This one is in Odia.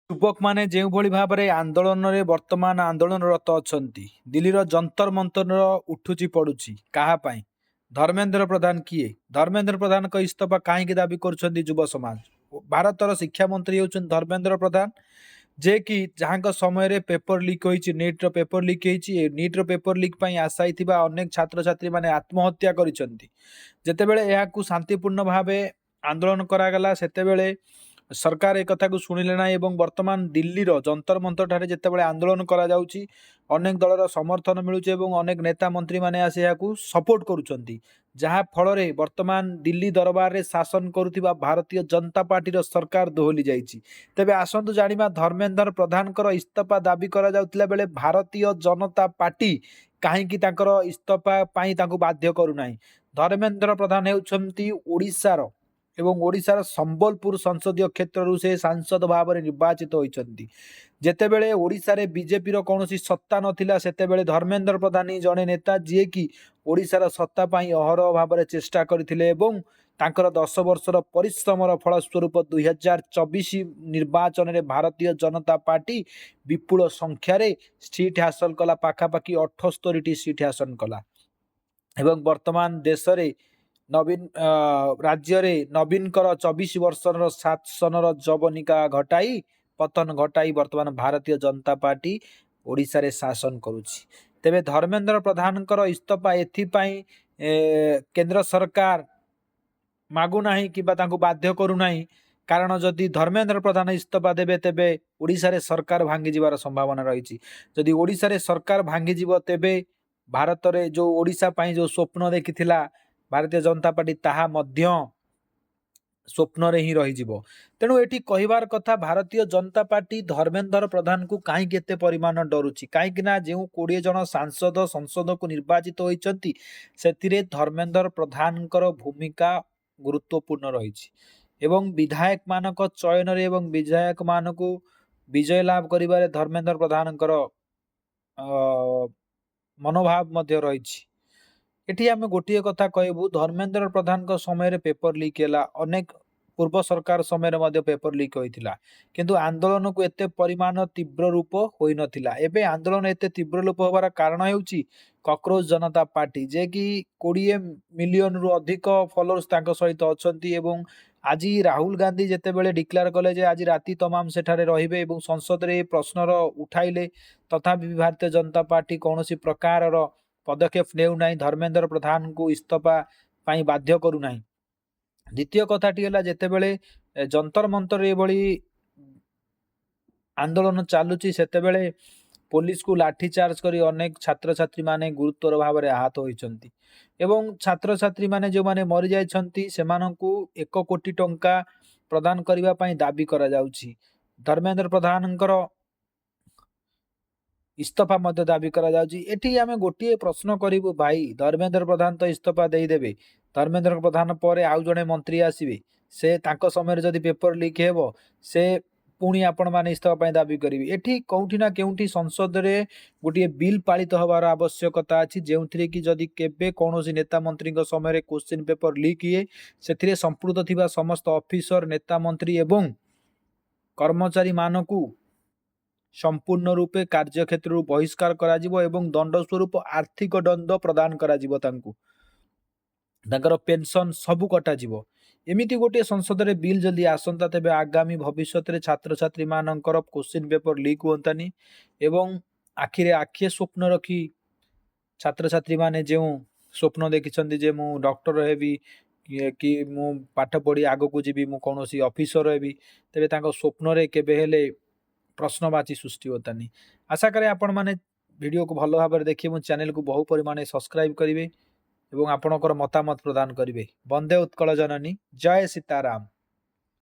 ଯୁବକ ମାନେ ଯେଉଁଭଳି ଭାବରେ ଆନ୍ଦୋଳନରେ ବର୍ତ୍ତମାନ ଆନ୍ଦୋଳନରତ ଅଛନ୍ତି, ଦିଲ୍ଲୀର ଯନ୍ତର ମନ୍ତର ଉଠୁଛି ପଡୁଛି କାହା ପାଇଁ? ଧର୍ମେନ୍ଦ୍ର ପ୍ରଧାନ କିଏ? ଧର୍ମେନ୍ଦ୍ର ପ୍ରଧାନଙ୍କ ଇସ୍ତଫା କାହିଁକି ଦାବି କରୁଛନ୍ତି ଯୁବ ସମାଜ? ଭାରତର ଶିକ୍ଷା ମନ୍ତ୍ରୀ ହେଉଛନ୍ତି ଧର୍ମେନ୍ଦ୍ର ପ୍ରଧାନ, ଯେ କି ଯାହାଙ୍କ ସମୟରେ ପେପର ଲିକ୍ ହୋଇଛି, ନିଟ୍ର ପେପର ଲିକ୍ ହେଇଛି। ଏ ନିଟ୍ର ପେପର ଲିକ୍ ପାଇଁ ଆଶାୟୀ ଥିବା ଅନେକ ଛାତ୍ରଛାତ୍ରୀ ମାନେ ଆତ୍ମହତ୍ୟା କରିଛନ୍ତି। ଯେତେବେଳେ ଏହାକୁ ଶାନ୍ତିପୂର୍ଣ୍ଣ ଭାବେ ଆନ୍ଦୋଳନ କରାଗଲା, ସେତେବେଳେ ସରକାର ଏ କଥାକୁ ଶୁଣିଲେ ନାହିଁ ଏବଂ ବର୍ତ୍ତମାନ ଦିଲ୍ଲୀର ଯନ୍ତର ମନ୍ତର ଠାରେ ଯେତେବେଳେ ଆନ୍ଦୋଳନ କରାଯାଉଛି, ଅନେକ ଦଳର ସମର୍ଥନ ମିଳୁଛି ଏବଂ ଅନେକ ନେତା ମନ୍ତ୍ରୀ ମାନେ ଆସି ଏହାକୁ ସପୋର୍ଟ କରୁଛନ୍ତି, ଯାହା ଫଳରେ ବର୍ତ୍ତମାନ ଦିଲ୍ଲୀ ଦରବାରରେ ଶାସନ କରୁଥିବା ଭାରତୀୟ ଜନତା ପାର୍ଟିର ସରକାର ଦୋହଲି ଯାଇଛି। ତେବେ ଆସନ୍ତୁ ଜାଣିବା, ଧର୍ମେନ୍ଦ୍ର ପ୍ରଧାନଙ୍କର ଇସ୍ତଫା ଦାବି କରାଯାଉଥିଲା ବେଳେ ଭାରତୀୟ ଜନତା ପାର୍ଟି କାହିଁକି ତାଙ୍କର ଇସ୍ତଫା ପାଇଁ ତାଙ୍କୁ ବାଧ୍ୟ କରୁନାହିଁ। ଧର୍ମେନ୍ଦ୍ର ପ୍ରଧାନ ହେଉଛନ୍ତି ଓଡ଼ିଶାର ଏବଂ ଓଡ଼ିଶାର ସମ୍ବଲପୁର ସଂସଦୀୟ କ୍ଷେତ୍ରରୁ ସେ ସାଂସଦ ଭାବରେ ନିର୍ବାଚିତ ହୋଇଛନ୍ତି। ଯେତେବେଳେ ଓଡ଼ିଶାରେ ବିଜେପିର କୌଣସି ସତ୍ତା ନଥିଲା, ସେତେବେଳେ ଧର୍ମେନ୍ଦ୍ର ପ୍ରଧାନ ହିଁ ଜଣେ ନେତା ଯିଏକି ଓଡ଼ିଶାର ସତ୍ତା ପାଇଁ ଅହରହ ଭାବରେ ଚେଷ୍ଟା କରିଥିଲେ ଏବଂ ତାଙ୍କର 10 ବର୍ଷର ପରିଶ୍ରମର ଫଳସ୍ୱରୂପ 2024 ନିର୍ବାଚନରେ ଭାରତୀୟ ଜନତା ପାର୍ଟି ବିପୁଳ ସଂଖ୍ୟାରେ ସିଟ୍ ହାସଲ କଲା, ପାଖାପାଖି 78ଟି ସିଟ୍ ହାସଲ କଲା ଏବଂ ବର୍ତ୍ତମାନ ଦେଶରେ ନବୀନ ରାଜ୍ୟରେ ନବୀନଙ୍କର 24 ବର୍ଷର ଶାସନର ଜବନିକା ଘଟାଇ ପତନ ଘଟାଇ ବର୍ତ୍ତମାନ ଭାରତୀୟ ଜନତା ପାର୍ଟି ଓଡ଼ିଶାରେ ଶାସନ କରୁଛି। ତେବେ ଧର୍ମେନ୍ଦ୍ର ପ୍ରଧାନଙ୍କର ଇସ୍ତଫା ଏଥିପାଇଁ କେନ୍ଦ୍ର ସରକାର ମାଗୁନାହିଁ କିମ୍ବା ତାଙ୍କୁ ବାଧ୍ୟ କରୁନାହିଁ, କାରଣ ଯଦି ଧର୍ମେନ୍ଦ୍ର ପ୍ରଧାନ ଇସ୍ତଫା ଦେବେ ତେବେ ଓଡ଼ିଶାରେ ସରକାର ଭାଙ୍ଗିଯିବାର ସମ୍ଭାବନା ରହିଛି। ଯଦି ଓଡ଼ିଶାରେ ସରକାର ଭାଙ୍ଗିଯିବ, ତେବେ ଭାରତରେ ଯେଉଁ ଓଡ଼ିଶା ପାଇଁ ଯେଉଁ ସ୍ୱପ୍ନ ଦେଖିଥିଲା ଭାରତୀୟ ଜନତା ପାର୍ଟି, ତାହା ମଧ୍ୟ ସ୍ୱପ୍ନରେ ହିଁ ରହିଯିବ। ତେଣୁ ଏଠି କହିବାର କଥା, ଭାରତୀୟ ଜନତା ପାର୍ଟି ଧର୍ମେନ୍ଦ୍ର ପ୍ରଧାନକୁ କାହିଁକି ଏତେ ପରିମାଣ ଡରୁଛି? କାହିଁକି ନା ଯେଉଁ 20 ଜଣ ସାଂସଦ ସଂସଦକୁ ନିର୍ବାଚିତ ହୋଇଛନ୍ତି, ସେଥିରେ ଧର୍ମେନ୍ଦ୍ର ପ୍ରଧାନଙ୍କର ଭୂମିକା ଗୁରୁତ୍ୱପୂର୍ଣ୍ଣ ରହିଛି ଏବଂ ବିଧାୟକ ମାନଙ୍କ ଚୟନରେ ଏବଂ ବିଧାୟକ ମାନଙ୍କୁ ବିଜୟ ଲାଭ କରିବାରେ ଧର୍ମେନ୍ଦ୍ର ପ୍ରଧାନଙ୍କର ମନୋଭାବ ମଧ୍ୟ ରହିଛି। ଏଠି ଆମେ ଗୋଟିଏ କଥା କହିବୁ, ଧର୍ମେନ୍ଦ୍ର ପ୍ରଧାନଙ୍କ ସମୟରେ ପେପର ଲିକ୍ ହେଲା, ଅନେକ ପୂର୍ବ ସରକାର ସମୟରେ ମଧ୍ୟ ପେପର ଲିକ୍ ହୋଇଥିଲା, କିନ୍ତୁ ଆନ୍ଦୋଳନକୁ ଏତେ ପରିମାଣ ତୀବ୍ର ରୂପ ହୋଇନଥିଲା। ଏବେ ଆନ୍ଦୋଳନ ଏତେ ତୀବ୍ର ରୂପ ହେବାର କାରଣ ହେଉଛି କକରୋଜ ଜନତା ପାର୍ଟି, ଯେ କି 20 ମିଲିୟନରୁ ଅଧିକ ଫଲୋଅର୍ସ ତାଙ୍କ ସହିତ ଅଛନ୍ତି ଏବଂ ଆଜି ରାହୁଲ ଗାନ୍ଧୀ ଯେତେବେଳେ ଡିକ୍ଲେୟାର କଲେ ଯେ ଆଜି ରାତି ତମାମ ସେଠାରେ ରହିବେ ଏବଂ ସଂସଦରେ ଏ ପ୍ରଶ୍ନର ଉଠାଇଲେ, ତଥାପି ଭାରତୀୟ ଜନତା ପାର୍ଟି କୌଣସି ପ୍ରକାରର ପଦକ୍ଷେପ ନେଉନାହିଁ, ଧର୍ମେନ୍ଦ୍ର ପ୍ରଧାନଙ୍କୁ ଇସ୍ତଫା ପାଇଁ ବାଧ୍ୟ କରୁନାହିଁ। ଦ୍ୱିତୀୟ କଥାଟି ହେଲା, ଯେତେବେଳେ ଯନ୍ତର ମନ୍ତର ଏଭଳି ଆନ୍ଦୋଳନ ଚାଲୁଛି, ସେତେବେଳେ ପୋଲିସକୁ ଲାଠିଚାର୍ଜ କରି ଅନେକ ଛାତ୍ରଛାତ୍ରୀ ମାନେ ଗୁରୁତର ଭାବରେ ଆହତ ହୋଇଛନ୍ତି ଏବଂ ଛାତ୍ରଛାତ୍ରୀ ମାନେ ଯେଉଁମାନେ ମରିଯାଇଛନ୍ତି ସେମାନଙ୍କୁ 1 କୋଟି ଟଙ୍କା ପ୍ରଦାନ କରିବା ପାଇଁ ଦାବି କରାଯାଉଛି। ଧର୍ମେନ୍ଦ୍ର ପ୍ରଧାନଙ୍କର ଇସ୍ତଫା ମଧ୍ୟ ଦାବି କରାଯାଉଛି। ଏଠି ଆମେ ଗୋଟିଏ ପ୍ରଶ୍ନ କରିବୁ, ଭାଇ ଧର୍ମେନ୍ଦ୍ର ପ୍ରଧାନ ତ ଇସ୍ତଫା ଦେଇଦେବେ, ଧର୍ମେନ୍ଦ୍ର ପ୍ରଧାନ ପରେ ଆଉ ଜଣେ ମନ୍ତ୍ରୀ ଆସିବେ, ସେ ତାଙ୍କ ସମୟରେ ଯଦି ପେପର ଲିକ୍ ହେବ, ସେ ପୁଣି ଆପଣମାନେ ଇସ୍ତଫା ପାଇଁ ଦାବି କରିବେ। ଏଠି କେଉଁଠି ନା କେଉଁଠି ସଂସଦରେ ଗୋଟିଏ ବିଲ୍ ପାରିତ ହେବାର ଆବଶ୍ୟକତା ଅଛି, ଯେଉଁଥିରେ କି ଯଦି କେବେ କୌଣସି ନେତା ମନ୍ତ୍ରୀଙ୍କ ସମୟରେ କୋଶ୍ଚିନ୍ ପେପର ଲିକ୍ ହୁଏ, ସେଥିରେ ସମ୍ପୃକ୍ତ ଥିବା ସମସ୍ତ ଅଫିସର, ନେତା ମନ୍ତ୍ରୀ ଏବଂ କର୍ମଚାରୀ ମାନଙ୍କୁ ସମ୍ପୂର୍ଣ୍ଣ ରୂପେ କାର୍ଯ୍ୟକ୍ଷେତ୍ରରୁ ବହିଷ୍କାର କରାଯିବ ଏବଂ ଦଣ୍ଡ ସ୍ୱରୂପ ଆର୍ଥିକ ଦଣ୍ଡ ପ୍ରଦାନ କରାଯିବ, ତାଙ୍କର ପେନସନ ସବୁ କଟାଯିବ। ଏମିତି ଗୋଟିଏ ସଂସଦରେ ବିଲ୍ ଯଦି ଆସନ୍ତା, ତେବେ ଆଗାମୀ ଭବିଷ୍ୟତରେ ଛାତ୍ରଛାତ୍ରୀ ମାନଙ୍କର କୋଶ୍ଚିନ୍ ପେପର ଲିକ୍ ହୁଅନ୍ତାନି ଏବଂ ଆଖିରେ ଆଖିଏ ସ୍ୱପ୍ନ ରଖି ଛାତ୍ରଛାତ୍ରୀ ମାନେ ଯେଉଁ ସ୍ୱପ୍ନ ଦେଖିଛନ୍ତି ଯେ ମୁଁ ଡକ୍ଟର ହେବି କି ମୁଁ ପାଠ ପଢ଼ି ଆଗକୁ ଯିବି, ମୁଁ କୌଣସି ଅଫିସର ହେବି, ତେବେ ତାଙ୍କ ସ୍ୱପ୍ନରେ କେବେ ହେଲେ ପ୍ରଶ୍ନବାଚୀ ସୃଷ୍ଟି ହୋତାନି। ଆଶା କରେ ଆପଣମାନେ ଭିଡ଼ିଓକୁ ଭଲ ଭାବରେ ଦେଖି ମୋ ଚ୍ୟାନେଲକୁ ବହୁ ପରିମାଣରେ ସବସ୍କ୍ରାଇବ କରିବେ ଏବଂ ଆପଣଙ୍କର ମତାମତ ପ୍ରଦାନ କରିବେ। ବନ୍ଦେ ଉତ୍କଳ ଜନନୀ, ଜୟ ସୀତାରାମ।